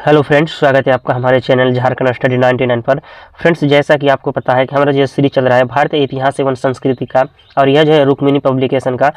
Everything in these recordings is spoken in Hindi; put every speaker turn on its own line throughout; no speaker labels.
हेलो फ्रेंड्स, स्वागत है आपका हमारे चैनल झारखंड स्टडी 99 पर। फ्रेंड्स, जैसा कि आपको पता है कि हमारा जो सीरीज चल रहा है भारतीय इतिहास एवं संस्कृति का, और यह जो है रुक्मिणी पब्लिकेशन का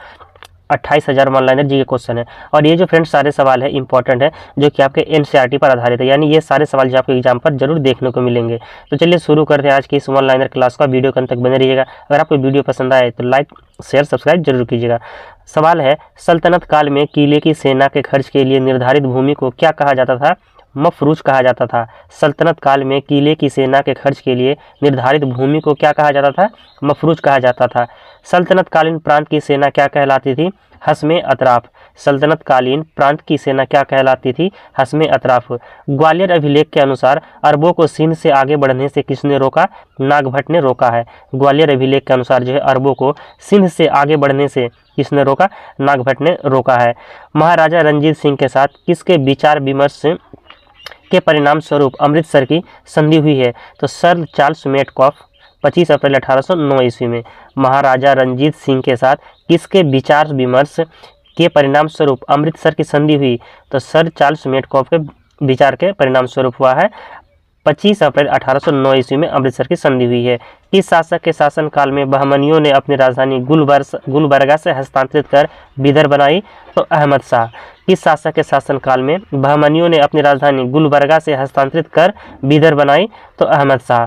28,000 ऑनलाइनर जी के क्वेश्चन है। और ये जो फ्रेंड्स सारे सवाल है इंपॉर्टेंट है, जो कि आपके एनसीईआरटी पर आधारित है, यानी ये सारे सवाल जो आपको एग्जाम पर जरूर देखने को मिलेंगे। तो चलिए शुरू करते हैं आज की इस ऑनलाइनर क्लास का। वीडियो के अंत तक बने रहिएगा। अगर आपको वीडियो पसंद आए तो लाइक शेयर सब्सक्राइब जरूर कीजिएगा। सवाल है, सल्तनत काल में किले की सेना के खर्च के लिए निर्धारित भूमि को क्या कहा जाता था? मफरूज कहा जाता था। सल्तनत काल में किले की सेना के खर्च के लिए निर्धारित भूमि को क्या कहा जाता था? मफरूज कहा जाता था। सल्तनत कालीन प्रांत की सेना क्या कहलाती थी? हस्मे अतराफ। सल्तनत कालीन प्रांत की सेना क्या कहलाती थी? हस्मे अतराफ। ग्वालियर अभिलेख के अनुसार अरबों को सिंध से आगे बढ़ने से किसने रोका? नागभट्ट ने रोका है। ग्वालियर अभिलेख के अनुसार जो है अरबों को सिंध से आगे बढ़ने से किसने रोका? नागभट्ट ने रोका है। महाराजा रणजीत सिंह के साथ किसके विचार विमर्श के परिणाम स्वरूप अमृतसर की संधि हुई है? तो सर चार्ल्स मेटकॉफ 25 अप्रैल 1809 ईस्वी में। महाराजा रणजीत सिंह के साथ किसके विचार विमर्श के परिणाम स्वरूप अमृतसर की संधि हुई? तो सर चार्ल्स मेटकॉफ के विचार के परिणाम स्वरूप हुआ है। 25 अप्रैल 1809 ईस्वी में अमृतसर की संधि हुई है। किस शासक के शासनकाल में बहमनियों ने अपनी राजधानी गुलबर्गा से हस्तांतरित कर बिदर बनाई? तो अहमद शाह। किस शासक के शासनकाल में बहमनियों ने अपनी राजधानी गुलबर्गा से हस्तांतरित कर बिदर बनाई? तो अहमद शाह।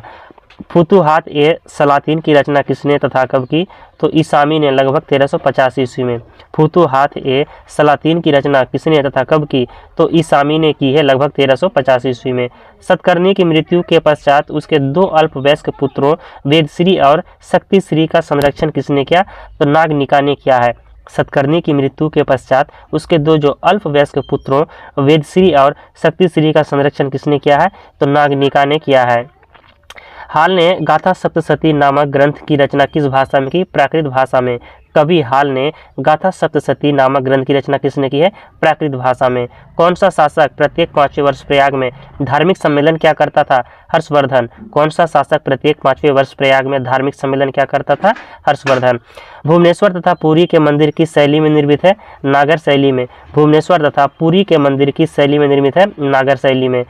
फुतुहात ए सलातीन की रचना किसने तथा कब की? तो ईसामी ने लगभग 1350 ईस्वी में। फुतुहात ए सलातीन की रचना किसने तथा कब की? तो ईसामी ने की है लगभग 1350 ईस्वी में। सतकर्णी की मृत्यु के पश्चात उसके दो अल्पवयस्क पुत्रों वेदश्री और शक्तिश्री का संरक्षण किसने किया? तो नागनिका ने किया है। सतकर्णी की मृत्यु के पश्चात उसके दो जो अल्पवयस्क पुत्रों वेदश्री और शक्तिश्री का संरक्षण किसने किया है? तो नागनिका ने किया है। हाल ने गाथा सप्तशती नामक ग्रंथ की रचना किस भाषा में की? प्राकृत भाषा में। कवि हाल ने गाथा सप्तशती नामक ग्रंथ की रचना किसने की है? प्राकृत भाषा में। कौन सा शासक प्रत्येक 5वें वर्ष प्रयाग में धार्मिक सम्मेलन क्या करता था? हर्षवर्धन। कौन सा शासक प्रत्येक 5वें वर्ष प्रयाग में धार्मिक सम्मेलन क्या करता था? हर्षवर्धन। भुवनेश्वर तथा पुरी के मंदिर किस शैली में निर्मित है? नागर शैली में। भुवनेश्वर तथा पुरी के मंदिर किस शैली में निर्मित है? नागर शैली में।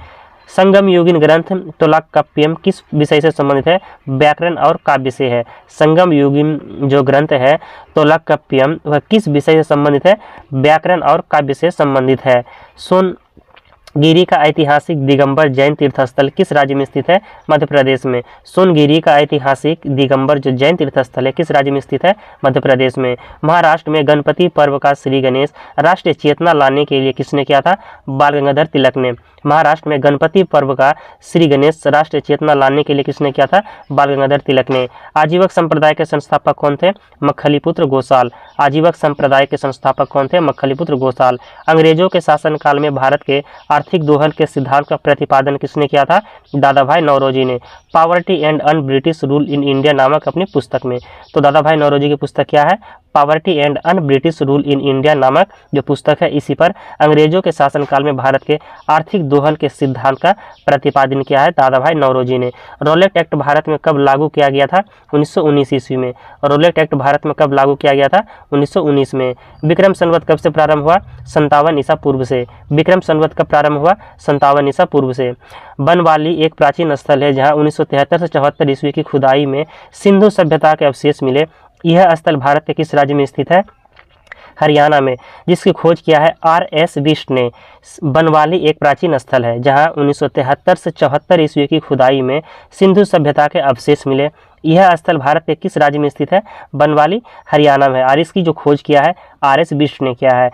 संगम योगिन ग्रंथ तोलाक्कप्पियम किस विषय से संबंधित है? व्याकरण और काव्य से है। संगम योगिन जो ग्रंथ है तोलाक्कप्पियम वह किस विषय से संबंधित है? व्याकरण और काव्य से संबंधित है। सोनगिरी का ऐतिहासिक दिगंबर जैन तीर्थस्थल किस राज्य में स्थित है? मध्य प्रदेश में। सोनगिरी का ऐतिहासिक दिगंबर जो जैन तीर्थस्थल है किस राज्य में स्थित है? मध्य प्रदेश में। महाराष्ट्र में गणपति पर्व का श्री गणेश राष्ट्रीय चेतना लाने के लिए किसने किया था? बाल गंगाधर तिलक ने। महाराष्ट्र में गणपति पर्व का श्री गणेश राष्ट्रीय चेतना लाने के लिए किसने किया था? बाल गंगाधर तिलक ने। आजीवक संप्रदाय के संस्थापक कौन थे? मक्खलीपुत्र गोसाल। आजीवक संप्रदाय के संस्थापक कौन थे? मक्खलीपुत्र गोसाल। अंग्रेजों के शासनकाल में भारत के आर्थिक दोहन के सिद्धांत का प्रतिपादन किसने किया था? दादाभाई नौरोजी ने। Poverty and un British rule in India नामक अपनी पुस्तक में। तो दादाभाई नौरोजी की पुस्तक क्या है? Poverty and un British rule in India नामक जो पुस्तक है, इसी पर अंग्रेजों के शासनकाल में भारत के आर्थिक दोहन के सिद्धांत का प्रतिपादन किया है दादाभाई नौरोजी ने। रोलेट एक्ट भारत में कब लागू किया गया था? 1919 ईस्वी में। रोलेट एक्ट भारत में कब लागू किया गया था? 1919 में। विक्रम संवत कब से प्रारंभ हुआ? 57 ईसा पूर्व से। विक्रम संवत कब प्रारंभ हुआ? 57 ईसा पूर्व से। बनवाली एक प्राचीन स्थल है जहाँ 1973 से 74 ईस्वी की खुदाई में सिंधु सभ्यता के अवशेष मिले। यह स्थल भारत के किस राज्य में स्थित है? हरियाणा में, जिसकी खोज किया है R.S. बिष्ट ने। बनवाली एक प्राचीन स्थल है जहां 1973 से 74 ईस्वी की खुदाई में सिंधु सभ्यता के अवशेष मिले। यह स्थल भारत के किस राज्य में स्थित है? बनवाली हरियाणा में। और इसकी जो खोज किया है R.S. बिष्ट ने किया है।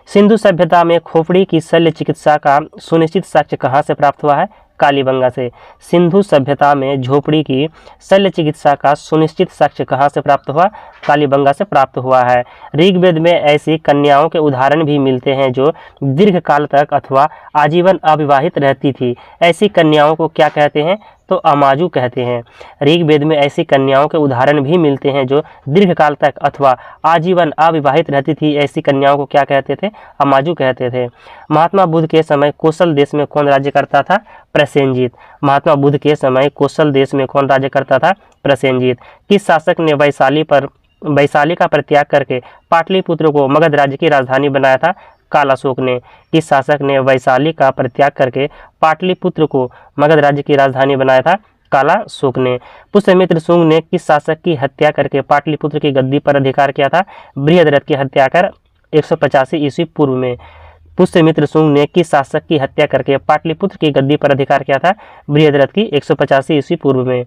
सिंधु सभ्यता में खोपड़ी की शल्य चिकित्सा का सुनिश्चित साक्ष्य कहाँ से प्राप्त हुआ है? कालीबंगा से। सिंधु सभ्यता में झोपड़ी की शल्य चिकित्सा का सुनिश्चित साक्ष्य कहाँ से प्राप्त हुआ? कालीबंगा से प्राप्त हुआ है। ऋग्वेद में ऐसी कन्याओं के उदाहरण भी मिलते हैं जो दीर्घ काल तक अथवा आजीवन अविवाहित रहती थी। ऐसी कन्याओं को क्या कहते हैं? तो अमाजू कहते हैं। ऋग्वेद में ऐसी कन्याओं के उदाहरण भी मिलते हैं जो दीर्घकाल तक अथवा आजीवन अविवाहित रहती थी। ऐसी कन्याओं को क्या कहते थे? अमाजू कहते थे। महात्मा बुद्ध के समय कोसल देश में कौन राज्य करता था? प्रसेनजीत। महात्मा बुद्ध के समय कोसल देश में कौन राज्य करता था? प्रसेनजीत। किस शासक ने वैशाली का परित्याग करके पाटलिपुत्र को मगध राज्य की राजधानी बनाया था? कालाशोक ने? किस शासक ने वैशाली का परित्याग करके पाटलिपुत्र को मगध राज्य की राजधानी बनाया था? कालाशोक ने। पुष्यमित्र शुंग ने किस शासक की हत्या करके पाटलिपुत्र की गद्दी पर अधिकार किया था? बृहद्रथ की हत्या कर 185 ईस्वी पूर्व में। पुष्यमित्र शुंग ने किस शासक की हत्या करके पाटलिपुत्र की गद्दी पर अधिकार किया था? बृहद्रथ की 185 ईस्वी पूर्व में।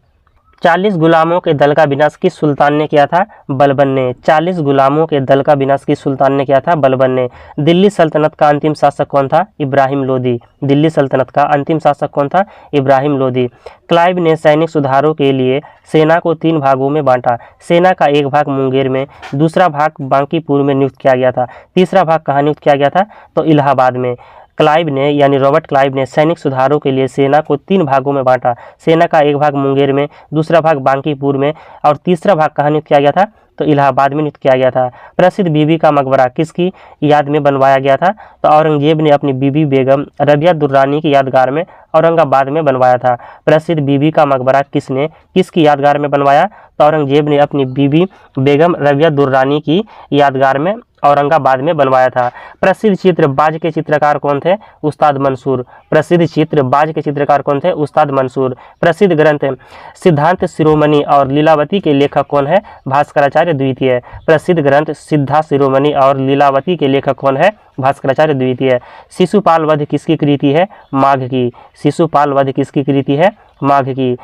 40 गुलामों के दल का विनाश किस सुल्तान ने किया था? बलबन ने। 40 गुलामों के दल का विनाश किस सुल्तान ने किया था? बलबन ने। दिल्ली सल्तनत का अंतिम शासक कौन था? इब्राहिम लोदी। दिल्ली सल्तनत का अंतिम शासक कौन था? इब्राहिम लोदी। क्लाइव ने सैनिक सुधारों के लिए सेना को 3 भागों में बांटा। सेना का एक भाग मुंगेर में, दूसरा भाग बांकीपुर में नियुक्त किया गया था, तीसरा भाग कहाँ नियुक्त किया गया था? तो इलाहाबाद में। क्लाइव ने यानी रॉबर्ट क्लाइव ने सैनिक सुधारों के लिए सेना को 3 भागों में बांटा। सेना का एक भाग मुंगेर में, दूसरा भाग बांकीपुर में और तीसरा भाग कहाँ नियुक्त किया गया था? तो इलाहाबाद में नियुक्त किया गया था। प्रसिद्ध बीबी का मकबरा किसकी याद में बनवाया गया था? तो औरंगजेब ने अपनी बीबी बेगम रबिया दुर्रानी की यादगार में औरंगाबाद में बनवाया था। प्रसिद्ध बीबी का मकबरा किसने किसकी यादगार में बनवाया? तो औरंगजेब ने अपनी बीबी बेगम रबिया दुर्रानी की यादगार में औरंगाबाद में बनवाया था। प्रसिद्ध चित्र बाज के चित्रकार कौन थे? उस्ताद मंसूर। प्रसिद्ध चित्र बाज के चित्रकार कौन थे? उस्ताद मंसूर। प्रसिद्ध ग्रंथ सिद्धांत शिरोमणि और लीलावती के लेखक कौन है? भास्कराचार्य द्वितीय। प्रसिद्ध ग्रंथ सिद्धांत शिरोमणि और लीलावती के लेखक कौन है? भास्कराचार्य द्वितीय। शिशुपाल वध किसकी कृति है? माघ की। शिशुपाल वध किसकी कृति है? माघ की।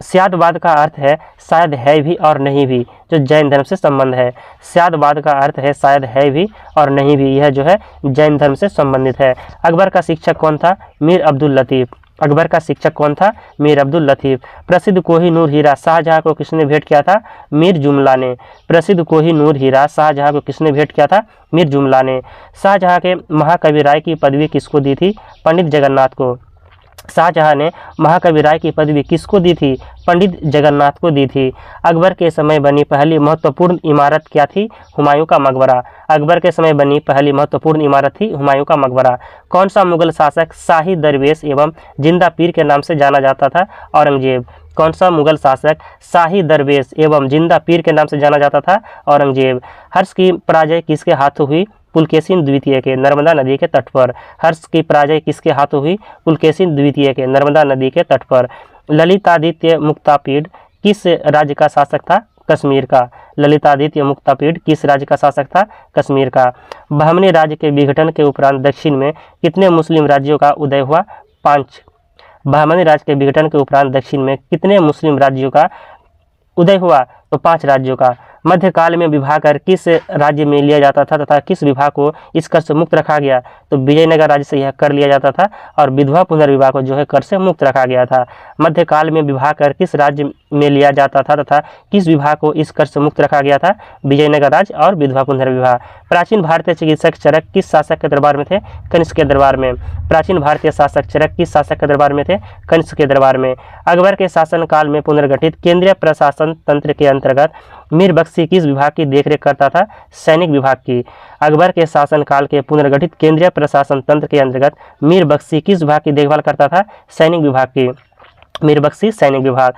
स्यादवाद का अर्थ है शायद है भी और नहीं भी, जो जैन धर्म से संबंध है। स्यादवाद का अर्थ है शायद है भी और नहीं भी, यह जो है जैन धर्म से संबंधित है। अकबर का शिक्षक कौन था? मीर अब्दुल लतीफ़। अकबर का शिक्षक कौन था? मीर अब्दुल लतीफ़। प्रसिद्ध कोहिनूर हीरा शाहजहां को किसने भेंट किया था? मीर जुमला ने। प्रसिद्ध कोहिनूर हीरा शाहजहां को किसने भेंट किया था? मीर जुमला ने। शाहजहां के महाकवि राय की पदवी किसको दी थी? पंडित जगन्नाथ को। शाहजहां ने महाकवि राय की पदवी किसको दी थी? पंडित जगन्नाथ को दी थी। अकबर के समय बनी पहली महत्वपूर्ण इमारत क्या थी? हुमायूं का मकबरा। अकबर के समय बनी पहली महत्वपूर्ण इमारत थी हुमायूं का मकबरा। कौन सा मुगल शासक शाही दरवेश एवं जिंदा पीर के नाम से जाना जाता था? औरंगजेब। कौन सा मुगल शासक शाही दरवेश एवं जिंदा पीर के नाम से जाना जाता था? औरंगजेब। हर्ष की पराजय किसके हाथों हुई? पुलकेशिन द्वितीय के, नर्मदा नदी के तट पर। हर्ष की पराजय किसके हाथों हुई? पुलकेशिन द्वितीय के, नर्मदा नदी के तट पर। ललितादित्य मुक्तापीड किस राज्य का शासक था? कश्मीर का। ललितादित्य मुक्तापीड किस राज्य का शासक था? कश्मीर का। बहमनी राज्य के विघटन के उपरांत दक्षिण में कितने मुस्लिम राज्यों का उदय हुआ? 5। बहमनी राज्य के विघटन के उपरांत दक्षिण में कितने मुस्लिम राज्यों का उदय हुआ? तो 5 राज्यों का। मध्यकाल में विवाह कर किस राज्य में लिया जाता था तथा किस विवाह को इस कर से मुक्त रखा गया? तो विजयनगर राज्य से यह कर लिया जाता था और विधवा पुनर्विवाह को जो है कर से मुक्त रखा गया था। मध्यकाल में विवाह कर किस राज्य में लिया जाता था तथा किस विवाह को इस कर से मुक्त रखा गया था? विजयनगर राज्य और विधवा पुनर्विवाह। प्राचीन भारतीय चिकित्सक चरक किस शासक के दरबार में थे? कनिष्क के दरबार में। प्राचीन भारतीय शासक चरक किस शासक के दरबार में थे? कनिष्क के दरबार में। अकबर के शासनकाल में पुनर्गठित केंद्रीय प्रशासन तंत्र के अंतर्गत मीर बख्शी किस विभाग की देखरेख करता था? सैनिक विभाग की। अकबर के शासनकाल के पुनर्गठित केंद्रीय प्रशासन तंत्र के अंतर्गत मीर बख्शी किस विभाग की देखभाल करता था? सैनिक विभाग की। मीर बख्शी सैनिक विभाग।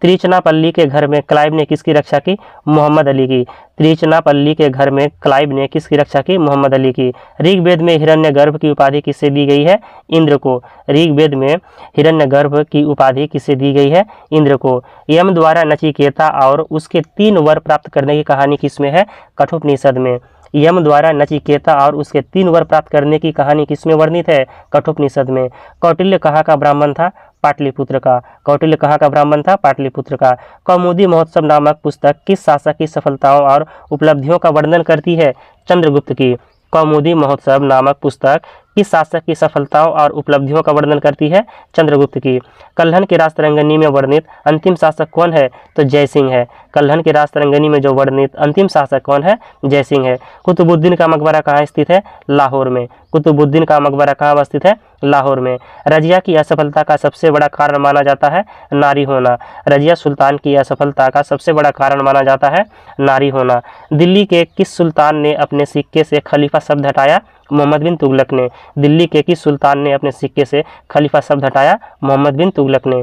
त्रिचनापल्ली के घर में क्लाइव ने किसकी रक्षा की? मोहम्मद अली की। त्रिचनापल्ली के घर में क्लाइव ने किसकी रक्षा की? मोहम्मद अली की। ऋग्वेद में हिरण्यगर्भ की उपाधि किससे दी गई है? इंद्र को। ऋग्वेद में हिरण्यगर्भ की उपाधि किससे दी गई है? इंद्र को। यम द्वारा नचिकेता और उसके 3 वर प्राप्त करने की कहानी किसमें है? कठोपनिषद में। यम द्वारा नचिकेता और उसके 3 वर प्राप्त करने की कहानी किसमें वर्णित है? कठोपनिषद में। कौटिल्य कहाँ का ब्राह्मण था? पाटलिपुत्र का। कौटिल्य कहाँ का ब्राह्मण था? पाटलिपुत्र का। कौमुदी महोत्सव नामक पुस्तक किस शासक की सफलताओं और उपलब्धियों का वर्णन करती है? चंद्रगुप्त की। कौमुदी महोत्सव नामक पुस्तक किस शासक की सफलताओं और उपलब्धियों का वर्णन करती है? चंद्रगुप्त की। कल्हन की राजतरंगिणी में वर्णित अंतिम शासक कौन है? तो जयसिंह है। कल्हन की राजतरंगिणी में जो वर्णित अंतिम शासक कौन है? जयसिंह है। कुतुबुद्दीन का मकबरा कहाँ स्थित है? लाहौर में। कुतुबुद्दीन का मकबरा कहाँ स्थित है? लाहौर में। रजिया की असफलता का सबसे बड़ा कारण माना जाता है नारी होना। रजिया सुल्तान की असफलता का सबसे बड़ा कारण माना जाता है नारी होना। दिल्ली के किस सुल्तान ने अपने सिक्के से खलीफा शब्द हटाया? मोहम्मद बिन तुगलक ने। दिल्ली के किस सुल्तान ने अपने सिक्के से खलीफा शब्द हटाया? मोहम्मद बिन तुगलक ने।